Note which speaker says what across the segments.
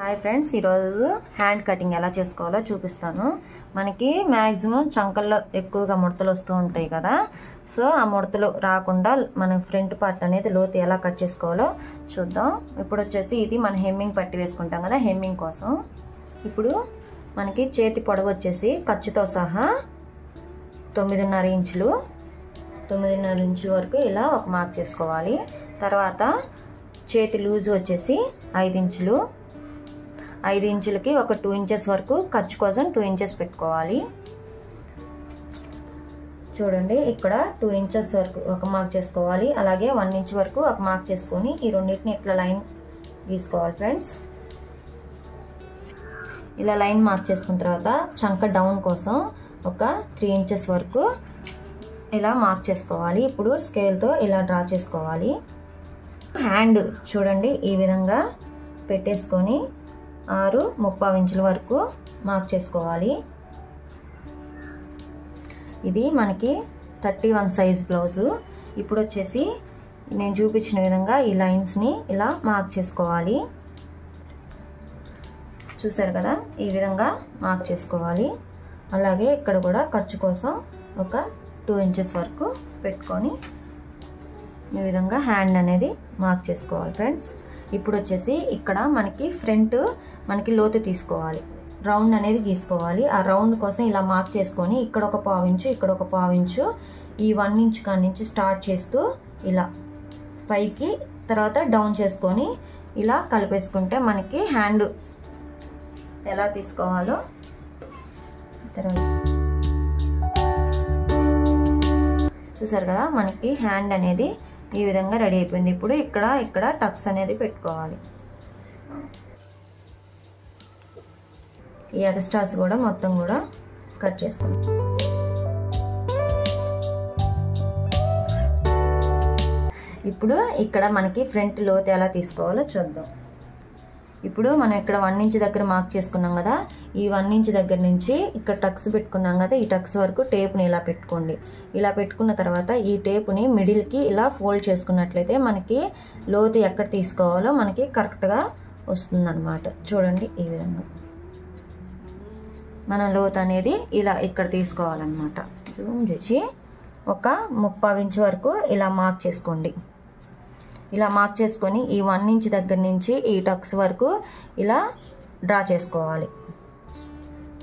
Speaker 1: Hi friends, ఈరోజు hand cutting ఎలా చేసుకోవాలో చూపిస్తాను. మనకి మ్యాక్సిమం చంకల్లో ఎక్కువగా ముడతలు వస్తూ ఉంటాయి కదా. సో ఆ ముడతలు రాకుండా మన ఫ్రంట్ పార్ట్ అనేది లోతు ఎలా కట్ చేసుకోవాలో చూద్దాం. ఇప్పుడు వచ్చేసి ఇది మన హెమ్మింగ్ పట్టి వేసుకుంటాం కదా, హెమ్మింగ్ కోసం. ఇప్పుడు మనకి చేతి పొడవు వచ్చేసి ఖర్చుతో సహా 9.5 ఇంచులు, 9.5 ఇంచుల వరకు ఇలా ఒక మార్క్ చేసుకోవాలి. తర్వాత చేతి లూజ్ వచ్చేసి 5 ఇంచులు, 5 ఇంచులకి ఒక 2 ఇంచెస్ వరకు ఖర్చు కోసం 2 ఇంచెస్ పెట్టుకోవాలి. చూడండి, ఇక్కడ 2 ఇంచెస్ వరకు ఒక మార్క్ చేసుకోవాలి. అలాగే 1 ఇంచ్ వరకు ఒక మార్క్ చేసుకొని ఈ రెండింటిని ఇట్లా లైన్ గీసుకోవాలి ఫ్రెండ్స్. ఇలా లైన్ మార్క్ చేసుకున్న తర్వాత చంక డౌన్ కోసం ఒక 3 ఇంచెస్ వరకు ఇలా మార్క్ చేసుకోవాలి. ఇప్పుడు స్కేల్తో ఇలా డ్రా చేసుకోవాలి. హ్యాండ్ చూడండి, ఈ విధంగా పెట్టేసుకొని 6.35 ఇంచుల వరకు మార్క్ చేసుకోవాలి. ఇది మనకి 31 సైజ్ బ్లౌజు. ఇప్పుడు వచ్చేసి నేను చూపించిన విధంగా ఈ లైన్స్ని ఇలా మార్క్ చేసుకోవాలి. చూసారు కదా, ఈ విధంగా మార్క్ చేసుకోవాలి. అలాగే ఇక్కడ కూడా ఖర్చు కోసం ఒక 2 ఇంచెస్ వరకు పెట్టుకొని ఈ విధంగా హ్యాండ్ అనేది మార్క్ చేసుకోవాలి ఫ్రెండ్స్. ఇప్పుడు వచ్చేసి ఇక్కడ మనకి ఫ్రంట్ మనకి లోతు తీసుకోవాలి, రౌండ్ అనేది గీసుకోవాలి. ఆ రౌండ్ కోసం ఇలా మార్క్ చేసుకొని ఇక్కడ ఒక 1/4 ఇంచు, ఇక్కడ ఒక 1/4 ఇంచు, ఈ 1 ఇంచ్ కాడి నుంచి స్టార్ట్ చేస్తూ ఇలా పైకి తర్వాత డౌన్ చేసుకొని ఇలా కలిపేసుకుంటే మనకి హ్యాండ్ ఎలా తీసుకోవాలో తర్వాత చూసారు కదా, మనకి హ్యాండ్ అనేది ఈ విధంగా రెడీ అయిపోయింది. ఇప్పుడు ఇక్కడ టక్స్ అనేది పెట్టుకోవాలి. ఈ ఎక్స్ట్రాస్ కూడా మొత్తం కూడా కట్ చేసుకోవాలి. ఇప్పుడు ఇక్కడ మనకి ఫ్రంట్ లోతు ఎలా తీసుకోవాలో చూద్దాం. ఇప్పుడు మనం ఇక్కడ 1 ఇంచ్ దగ్గర మార్క్ చేసుకున్నాం కదా, ఈ 1 ఇంచ్ దగ్గర నుంచి ఇక్కడ టక్స్ పెట్టుకున్నాం కదా, ఈ టక్స్ వరకు టేప్ని ఇలా పెట్టుకోండి. ఇలా పెట్టుకున్న తర్వాత ఈ టేప్ని మిడిల్కి ఇలా ఫోల్డ్ చేసుకున్నట్లయితే మనకి లోతు ఎక్కడ తీసుకోవాలో మనకి కరెక్ట్గా వస్తుందన్నమాట. చూడండి, ఈ విధంగా మన లోతు అనేది ఇలా ఇక్కడ తీసుకోవాలన్నమాట. జూమ్ చేసి ఒక 3/4 ఇంచ్ వరకు ఇలా మార్క్ చేసుకోండి. ఇలా మార్క్ చేసుకొని ఈ 1 ఇంచ్ దగ్గర నుంచి ఈ టక్స్ వరకు ఇలా డ్రా చేసుకోవాలి.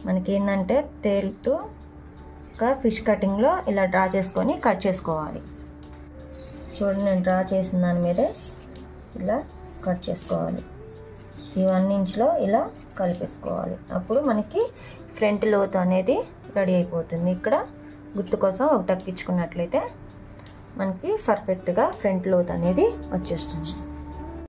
Speaker 1: మనకి ఏంటంటే తేలుతూ ఒక ఫిష్ కటింగ్లో ఇలా డ్రా చేసుకొని కట్ చేసుకోవాలి. చూడండి, నేను డ్రా చేసిన దాని మీదే ఇలా కట్ చేసుకోవాలి. ఈ 1 ఇంచ్లో ఇలా కలిపేసుకోవాలి. అప్పుడు మనకి ఫ్రంట్ లోతు అనేది రెడీ అయిపోతుంది. ఇక్కడ గుర్తు కోసం ఒక టక్ ఇచ్చుకున్నట్లయితే మనకి పర్ఫెక్ట్గా ఫ్రంట్ లోతు అనేది వచ్చేస్తుంది.